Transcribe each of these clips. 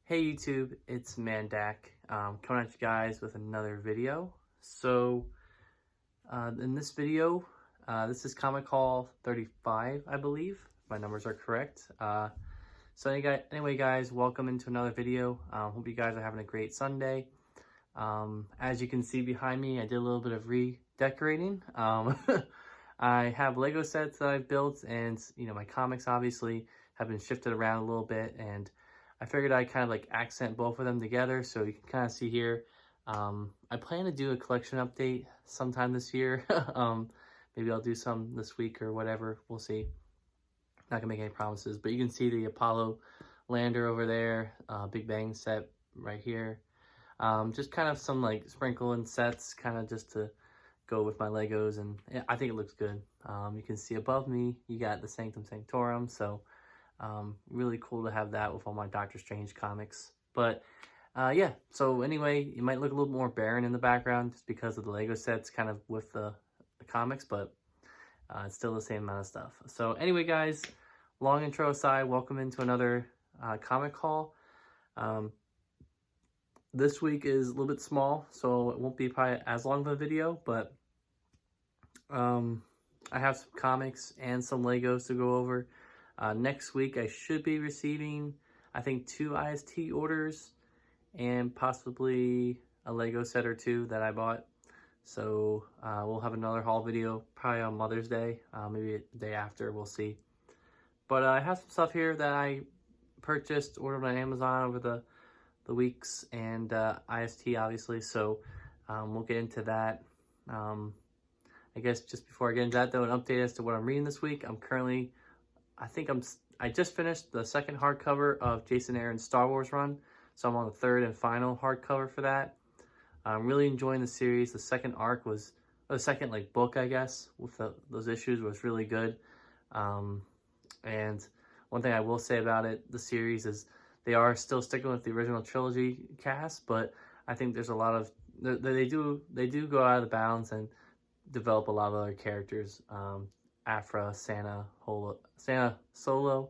Hey YouTube, it's Mandak, coming at you guys with another video. So, in this video, this is Comic Haul 35, I believe. My numbers are correct. Anyway guys, welcome into another video. Hope you guys are having a great Sunday. As you can see behind me, I did a little bit of redecorating. I have Lego sets that I've built, and my comics obviously have been shifted around a little bit, and I figured I'd kind of like accent both of them together. So you can kind of see here, I plan to do a collection update sometime this year. Maybe I'll do some this week or whatever, we'll see. Not gonna make any promises, but you can see the Apollo lander over there, Big Bang set right here. Just kind of some like sprinkling sets, kind of just to go with my Legos, and I think it looks good. You can see above me, you got the Sanctum Sanctorum, so really cool to have that with all my Doctor Strange comics. But yeah, so anyway, it might look a little more barren in the background just because of the Lego sets kind of with the comics, but it's still the same amount of stuff. So anyway guys, long intro aside, welcome into another comic haul. This week is a little bit small, so it won't be probably as long of a video, but I have some comics and some Legos to go over. Next week, I should be receiving, I think, 2 IST orders and possibly a Lego set or 2 that I bought. So we'll have another haul video probably on Mother's Day, maybe the day after, we'll see. But I have some stuff here that I purchased, ordered on Amazon over the weeks, and IST obviously, so we'll get into that. I guess just before I get into that though, an update as to what I'm reading this week. I just finished the second hardcover of Jason Aaron's Star Wars run, so I'm on the third and final hardcover for that. I'm really enjoying the series. The second arc was, or the second like book, I guess, with those issues was really good. And one thing I will say about it, the series, is they are still sticking with the original trilogy cast, but I think there's a lot of, they do go out of the bounds and develop a lot of other characters. Afra, Santa Solo,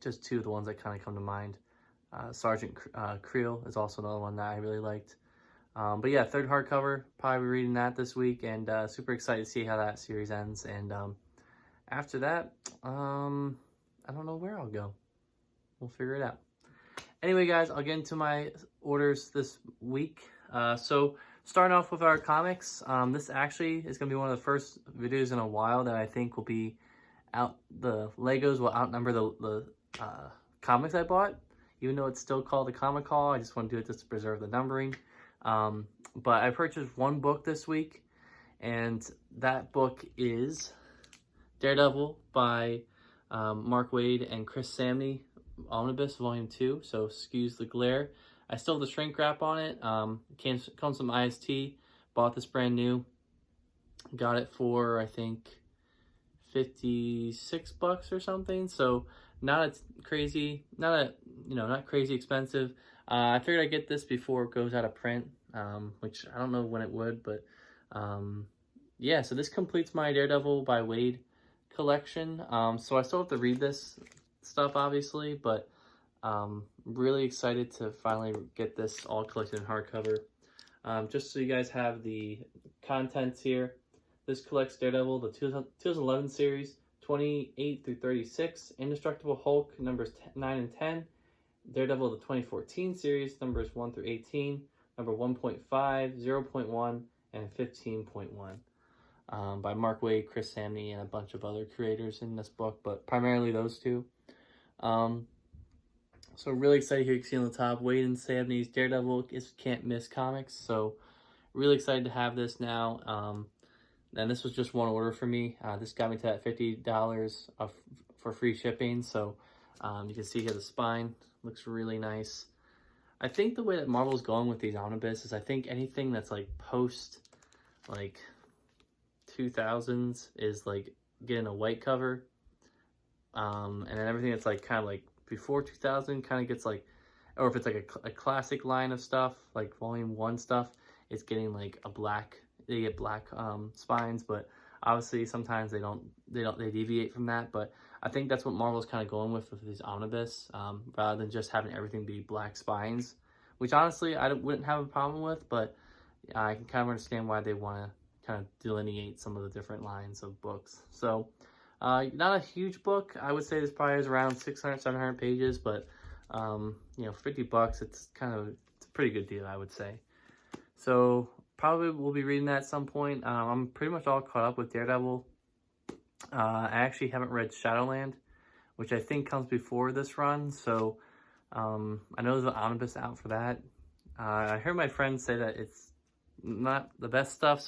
just 2 of the ones that kind of come to mind. Sergeant Creel is also another one that I really liked. But yeah, third hardcover, probably reading that this week, and super excited to see how that series ends. And after that, I don't know where I'll go. We'll figure it out. Anyway, guys, I'll get into my orders this week. So starting off with our comics, this actually is going to be one of the first videos in a while that I think will be out. The Legos will outnumber the comics I bought, even though it's still called the comic haul. I just want to do it just to preserve the numbering. But I purchased one book this week, and that book is Daredevil by Mark Waid and Chris Samnee, Omnibus Volume 2, so excuse the glare. I still have the shrink wrap on it. Comes from IST. Bought this brand new. Got it for, I think, $56 or something. So not crazy expensive. I figured I'd get this before it goes out of print, which I don't know when it would, but yeah. So this completes my Daredevil by Waid collection. So I still have to read this stuff, obviously, but really excited to finally get this all collected in hardcover. Just so you guys have the contents here, this collects Daredevil, the 2011 series, 28 through 36, Indestructible Hulk, numbers 9 and 10, Daredevil, the 2014 series, numbers 1 through 18, number 1.5, 0.1, and 15.1. By Mark Waid, Chris Samnee, and a bunch of other creators in this book, but primarily those 2. So really excited here. You can see on the top, Waid and Samnee's Daredevil is can't miss comics. So really excited to have this now. And this was just one order for me. This got me to that $50 for free shipping. So you can see here the spine looks really nice. I think the way that Marvel's going with these omnibus is I think anything that's like post like 2000s is like getting a white cover. And then everything that's like kind of like before 2000 kind of gets like, or if it's like a classic line of stuff, like volume 1 stuff, it's getting like a black, they get black spines, but obviously sometimes they deviate from that. But I think that's what Marvel's kind of going with these omnibus, rather than just having everything be black spines, which honestly I wouldn't have a problem with, but I can kind of understand why they want to kind of delineate some of the different lines of books. So not a huge book. I would say this probably is around 600, 700 pages, but you know, $50, it's a pretty good deal, I would say. So probably we'll be reading that at some point. I'm pretty much all caught up with Daredevil. I actually haven't read Shadowland, which I think comes before this run, so I know there's an omnibus out for that. I heard my friends say that it's not the best stuff,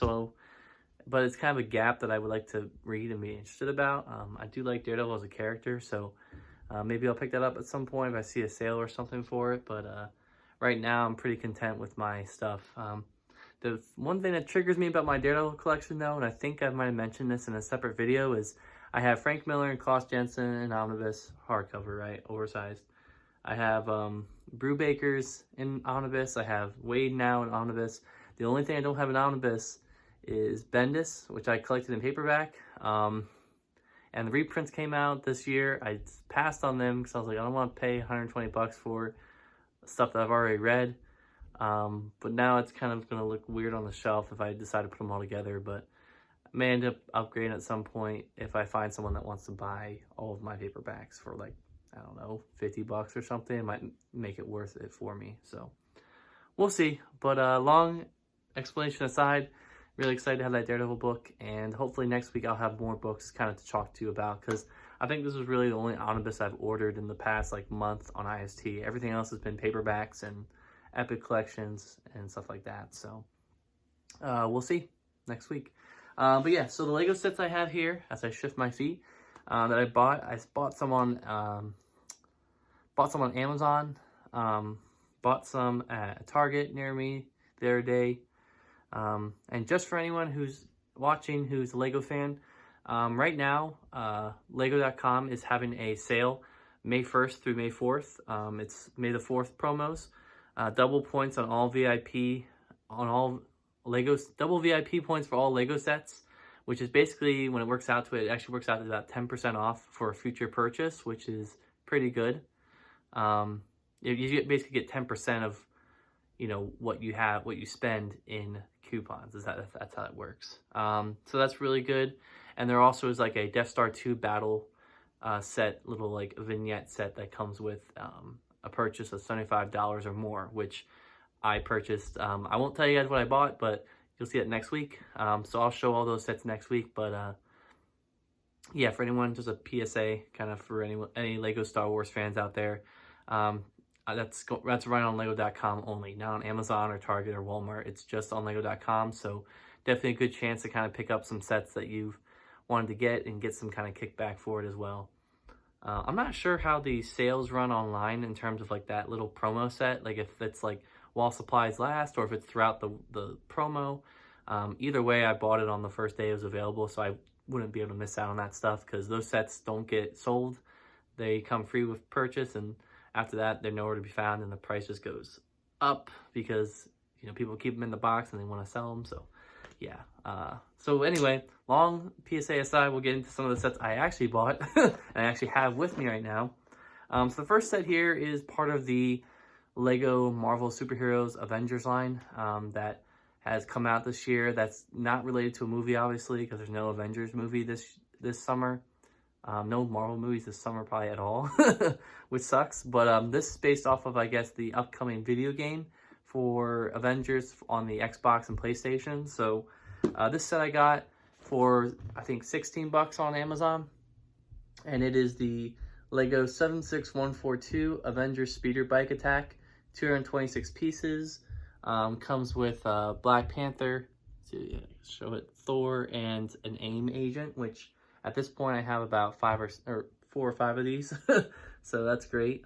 but it's kind of a gap that I would like to read and be interested about. I do like Daredevil as a character, so maybe I'll pick that up at some point if I see a sale or something for it, but right now I'm pretty content with my stuff. The one thing that triggers me about my Daredevil collection, though, and I think I might have mentioned this in a separate video, is I have Frank Miller and Klaus Jensen in omnibus hardcover, right, oversized. I have Brubaker's in omnibus. I have Wade now in omnibus. The only thing I don't have in omnibus is Bendis, which I collected in paperback. And the reprints came out this year. I passed on them because I was like, I don't want to pay $120 for stuff that I've already read. But now it's kind of going to look weird on the shelf if I decide to put them all together. But I may end up upgrading at some point if I find someone that wants to buy all of my paperbacks for like, I don't know, $50 or something. It might make it worth it for me. So we'll see. But long explanation aside, really excited to have that Daredevil book. And hopefully next week I'll have more books kind of to talk to you about, because I think this was really the only omnibus I've ordered in the past like month on IST. Everything else has been paperbacks and Epic collections and stuff like that. So we'll see next week. But yeah, so the Lego sets I have here, as I shift my feet, that I bought some on Amazon, bought some at Target near me the other day. And just for anyone who's watching who's a Lego fan, right now Lego.com is having a sale May 1st through May 4th. It's May the 4th promos. Double points on all VIP, double VIP points for all Lego sets, which is basically, when it works out to it, actually works out to about 10% off for a future purchase, which is pretty good. You basically get 10% of, you know, what you spend in coupons. That's how it works. So that's really good. And there also is like a Death Star 2 battle set, little like vignette set that comes with a purchase of $75 or more, which I purchased. I won't tell you guys what I bought, but you'll see it next week. So I'll show all those sets next week. But yeah, for anyone, just a PSA kind of for any Lego Star Wars fans out there. That's right on Lego.com only, not on Amazon or Target or Walmart. It's just on Lego.com. So definitely a good chance to kind of pick up some sets that you've wanted to get and get some kind of kickback for it as well. I'm not sure how the sales run online in terms of like that little promo set, like if it's like while supplies last or if it's throughout the promo. Either way, I bought it on the first day it was available, so I wouldn't be able to miss out on that stuff, because those sets don't get sold. They come free with purchase, and after that they're nowhere to be found, and the price just goes up because, you know, people keep them in the box and they want to sell them. So yeah. So anyway, long PSA aside, we'll get into some of the sets I actually bought and I actually have with me right now. So the first set here is part of the Lego Marvel Superheroes Avengers line that has come out this year. That's not related to a movie, obviously, because there's no Avengers movie this summer. No Marvel movies this summer probably at all, which sucks. But this is based off of, I guess, the upcoming video game for Avengers on the Xbox and PlayStation. So this set I got for, I think, $16 on Amazon. And it is the Lego 76142 Avengers Speeder Bike Attack, 226 pieces. Comes with Black Panther, to show it, Thor, and an AIM agent, which at this point I have about 4 or 5 of these. So that's great.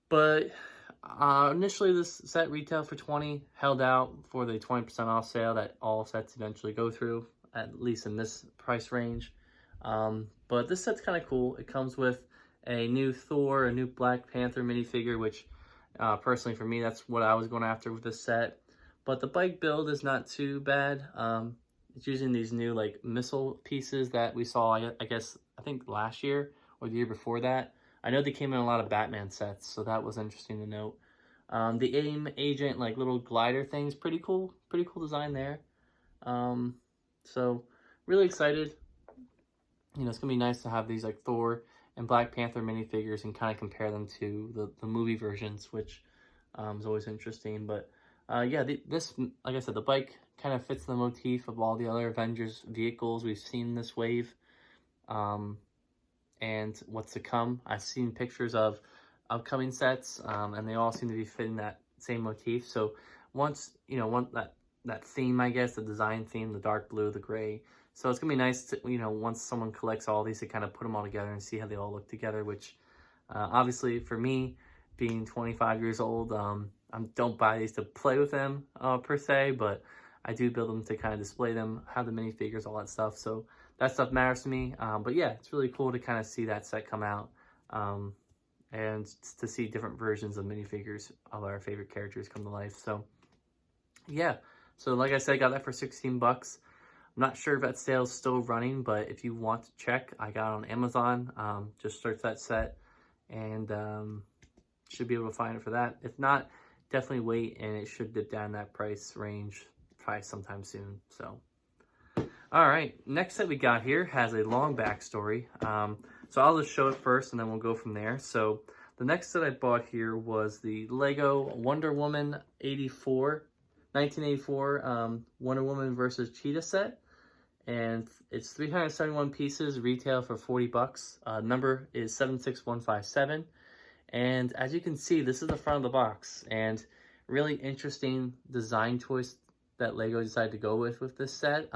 But initially this set retailed for $20, held out for the 20% off sale that all sets eventually go through, at least in this price range. But this set's kind of cool. It comes with a new Thor, a new Black Panther minifigure, which personally for me, that's what I was going after with this set. But the bike build is not too bad. It's using these new like missile pieces that we saw, I guess, I think last year or the year before that. I know they came in a lot of Batman sets, so that was interesting to note. The AIM agent like little glider things, pretty cool design there. So really excited. You know, it's gonna be nice to have these like Thor and Black Panther minifigures and kind of compare them to the movie versions, which is always interesting. But yeah, this, like I said, the bike kind of fits the motif of all the other Avengers vehicles we've seen this wave. And what's to come. I've seen pictures of upcoming sets, and they all seem to be fitting that same motif. So once, you know, that theme, I guess, the design theme, the dark blue, the gray. So it's gonna be nice to, you know, once someone collects all these, to kind of put them all together and see how they all look together, which obviously for me, being 25 years old, I don't buy these to play with them per se, but I do build them to kind of display them, have the minifigures, all that stuff. So that stuff matters to me. But yeah, it's really cool to kind of see that set come out, and to see different versions of minifigures of our favorite characters come to life. So yeah, so like I said, I got that for 16 bucks. I'm not sure if that sale is still running, but if you want to check, I got it on Amazon. Just search that set, and should be able to find it for that. If not, definitely wait, and it should dip down that price range probably sometime soon. So all right, next set we got here has a long backstory. So I'll just show it first, and then we'll go from there. So the next set I bought here was the Lego Wonder Woman 1984 Wonder Woman versus Cheetah set. And it's 371 pieces, retail for 40 bucks. Number is 76157. And as you can see, this is the front of the box. And really interesting design choice that Lego decided to go with this set.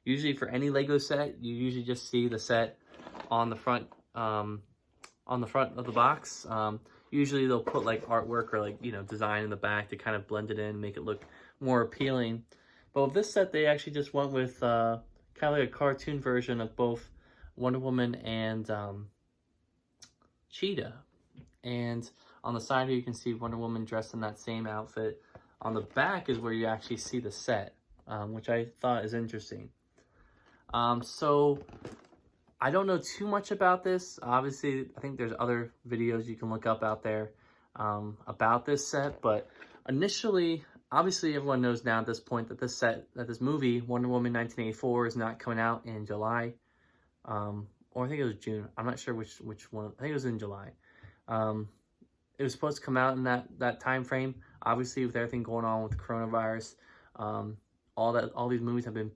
Usually for any Lego set, you usually just see the set on the front of the box. Usually they'll put like artwork or like, you know, design in the back to kind of blend it in, make it look more appealing. But with this set, they actually just went with kind of like a cartoon version of both Wonder Woman and Cheetah. And on the side here, you can see Wonder Woman dressed in that same outfit. On the back is where you actually see the set, which I thought is interesting. So I don't know too much about this. Obviously, I think there's other videos you can look up out there about this set. But initially, obviously, everyone knows now at this point that this movie, Wonder Woman 1984, is not coming out in July. Or I think it was June. I'm not sure which one. I think it was in July. It was supposed to come out in that time frame. Obviously, with everything going on with the coronavirus, all these movies have been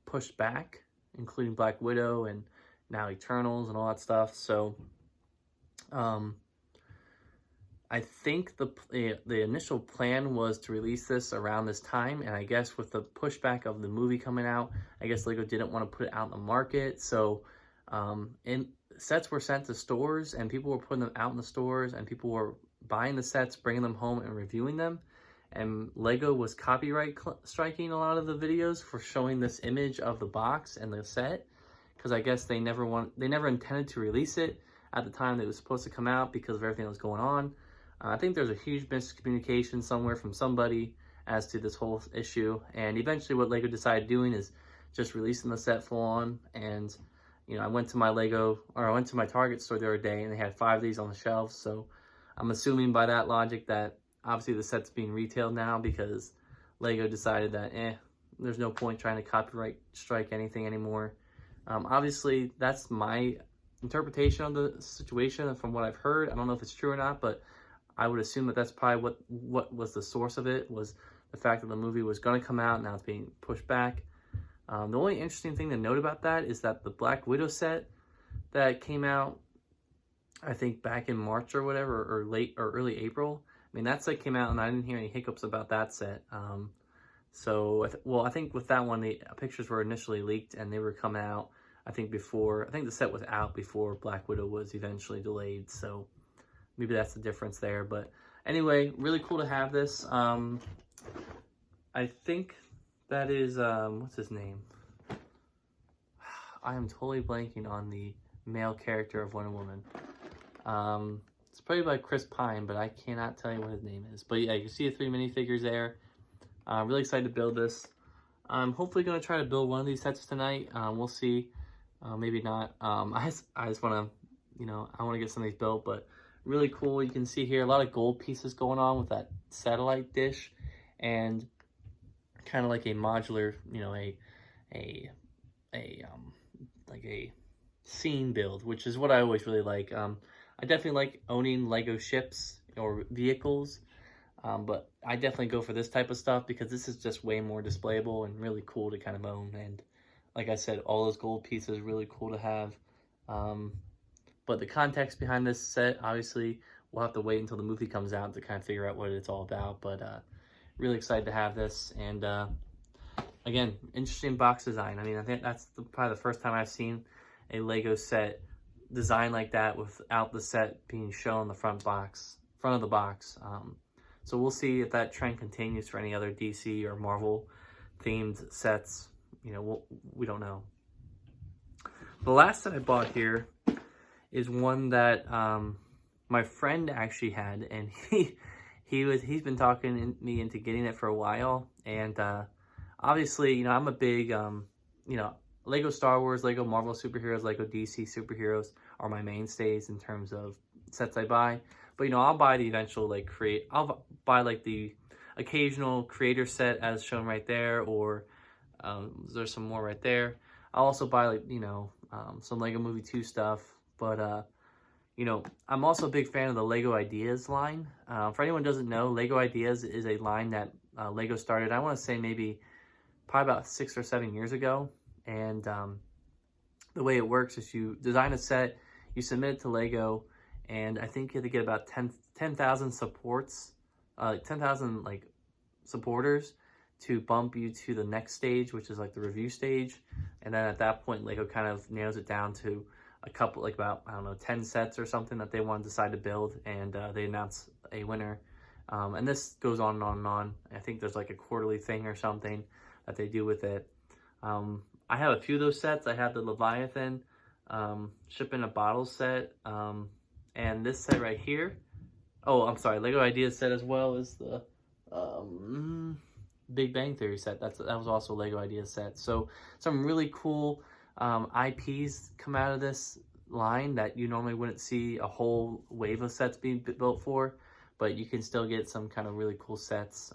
pushed back, including Black Widow and now Eternals and all that stuff. So I think the initial plan was to release this around this time, and I guess with the pushback of the movie coming out, I guess Lego didn't want to put it out in the market. So sets were sent to stores, and people were putting them out in the stores, and people were buying the sets, bringing them home and reviewing them. And Lego was copyright striking a lot of the videos for showing this image of the box and the set, because I guess they never intended to release it at the time that it was supposed to come out because of everything that was going on. I think there's a huge miscommunication somewhere from somebody as to this whole issue, and eventually what Lego decided doing is just releasing the set full on. And you know, I went to my Target store the other day, and they had 5 of these on the shelves. So I'm assuming by that logic that obviously the set's being retailed now, because Lego decided that there's no point trying to copyright strike anything anymore. Obviously, that's my interpretation of the situation from what I've heard. I don't know if it's true or not, but I would assume that that's probably what was the source of it, was the fact that the movie was going to come out, now it's being pushed back. The only interesting thing to note about that is that the Black Widow set that came out, I think back in March or whatever, or early April. I mean, that set came out, and I didn't hear any hiccups about that set. I think with that one, the pictures were initially leaked, and they were coming out, I think the set was out before Black Widow was eventually delayed. So maybe that's the difference there. But anyway, really cool to have this. I think that is, what's his name? I am totally blanking on the male character of Wonder Woman. It's probably by Chris Pine, but I cannot tell you what his name is. But yeah, you can see the 3 minifigures there. I'm really excited to build this. I'm hopefully going to try to build one of these sets tonight. We'll see. Maybe not. I just want to, I want to get some of these built, but really cool. You can see here a lot of gold pieces going on with that satellite dish, and kind of like a modular, like a scene build, which is what I always really like. I definitely like owning Lego ships or vehicles, but I definitely go for this type of stuff because this is just way more displayable and really cool to kind of own. And like I said, all those gold pieces really cool to have. But the context behind this set, obviously, we'll have to wait until the movie comes out to kind of figure out what it's all about. But really excited to have this. And again, interesting box design. I mean, I think that's probably the first time I've seen a Lego set designed like that without the set being shown on the front of the box. So we'll see if that trend continues for any other DC or Marvel themed sets. We don't know. The last set I bought here is one that my friend actually had, and he's been talking me into getting it for a while. And obviously, I'm a big Lego Star Wars, Lego Marvel superheroes, Lego DC superheroes are my mainstays in terms of sets I buy. But I'll buy the eventual I'll buy like the occasional creator set as shown right there, or there's some more right there. I'll also buy like some Lego Movie 2 stuff. But I'm also a big fan of the Lego Ideas line. For anyone who doesn't know, Lego Ideas is a line that Lego started, I want to say maybe probably about 6 or 7 years ago. And the way it works is you design a set, you submit it to Lego, and I think you have to get about 10,000 supports, 10,000 like supporters to bump you to the next stage, which is like the review stage. And then at that point, Lego kind of nails it down to a couple, like about, 10 sets or something that they want to decide to build, and they announce a winner. And this goes on and on and on. I think there's like a quarterly thing or something that they do with it. I have a few of those sets. I have the Leviathan Ship in a Bottle set, and this set right here. Oh, I'm sorry, Lego Ideas set as well as the Big Bang Theory set. That was also a Lego Ideas set. So some really cool IPs come out of this line that you normally wouldn't see a whole wave of sets being built for, but you can still get some kind of really cool sets.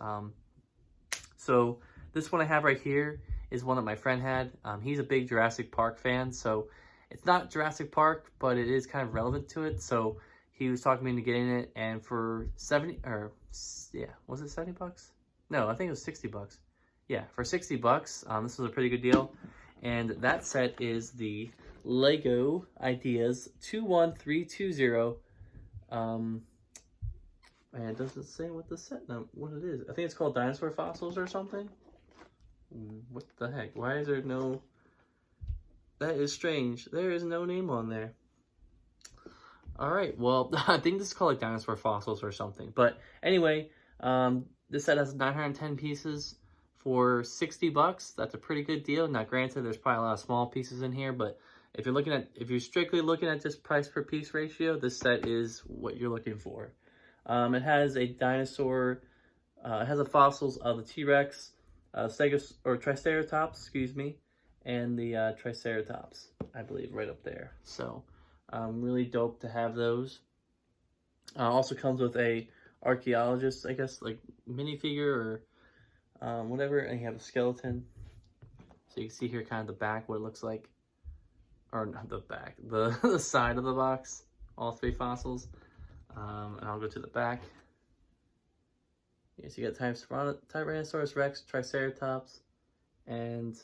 So this one I have right here is one that my friend had. He's a big Jurassic Park fan, so it's not Jurassic Park, but it is kind of relevant to it. So he was talking me into getting it, and for was it 70 bucks? No, I think it was 60 bucks. Yeah, for 60 bucks, this was a pretty good deal. And that set is the Lego Ideas 21320. And it doesn't say what what it is. I think it's called Dinosaur Fossils or something. What the heck? Why is there no... That is strange. There is no name on there. Alright, well, I think this is called like Dinosaur Fossils or something. But anyway, this set has 910 pieces for 60 bucks. That's a pretty good deal. Now, granted, there's probably a lot of small pieces in here, but if you're strictly looking at just price per piece ratio, this set is what you're looking for. It has a dinosaur, it has the fossils of the T-Rex, Triceratops, excuse me, and the Triceratops, I believe, right up there. So, really dope to have those. Also comes with a archaeologist, I guess, like minifigure or whatever, and you have a skeleton. So you can see here kind of the back, what it looks like. Or not the back, the side of the box, all three fossils. And I'll go to the back. Yes, you got Tyrannosaurus Rex, Triceratops, and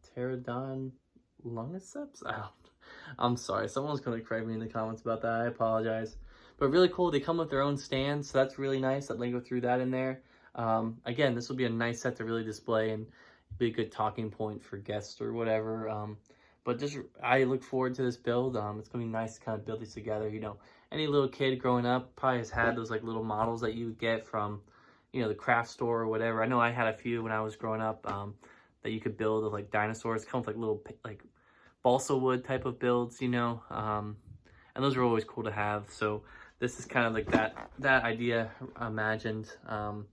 Pterodon Longiceps? I'm sorry, someone's going to correct me in the comments about that. I apologize. But really cool. They come with their own stand, so that's really nice that Lego threw that in there. Again, this will be a nice set to really display and be a good talking point for guests or whatever. But just, I look forward to this build. It's going to be nice to kind of build these together. You know, any little kid growing up probably has had those like little models that you would get from, the craft store or whatever. I know I had a few when I was growing up that you could build of like dinosaurs. Come with like little like balsa wood type of builds, and those are always cool to have. So this is kind of like that idea imagined, and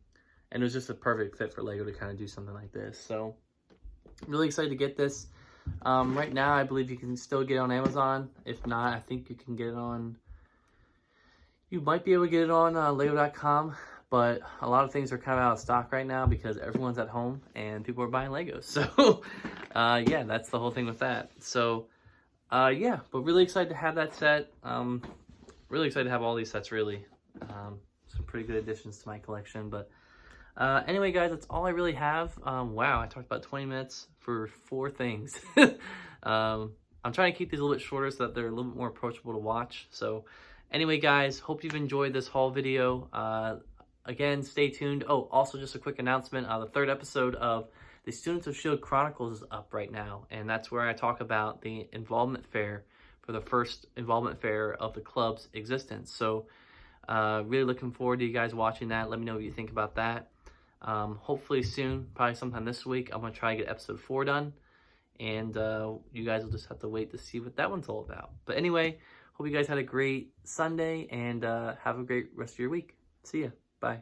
it was just a perfect fit for Lego to kind of do something like this. So really excited to get this. Right now, I believe you can still get it on Amazon. If not, I think you can get it on... You might be able to get it on Lego.com, but a lot of things are kind of out of stock right now because everyone's at home and people are buying Legos. So, yeah, that's the whole thing with that. So, yeah, but really excited to have that set. Really excited to have all these sets, really. Some pretty good additions to my collection. But anyway, guys, that's all I really have. Wow, I talked about 20 minutes for 4 things. I'm trying to keep these a little bit shorter so that they're a little bit more approachable to watch. So anyway, guys, hope you've enjoyed this haul video. Again, stay tuned. Oh, also just a quick announcement. The 3rd episode of the Students of S.H.I.E.L.D. Chronicles is up right now. And that's where I talk about the involvement fair for the first involvement fair of the club's existence. So really looking forward to you guys watching that. Let me know what you think about that. Hopefully soon, probably sometime this week, I'm going to try to get episode 4 done. And you guys will just have to wait to see what that one's all about. But anyway, hope you guys had a great Sunday and have a great rest of your week. See ya. Bye.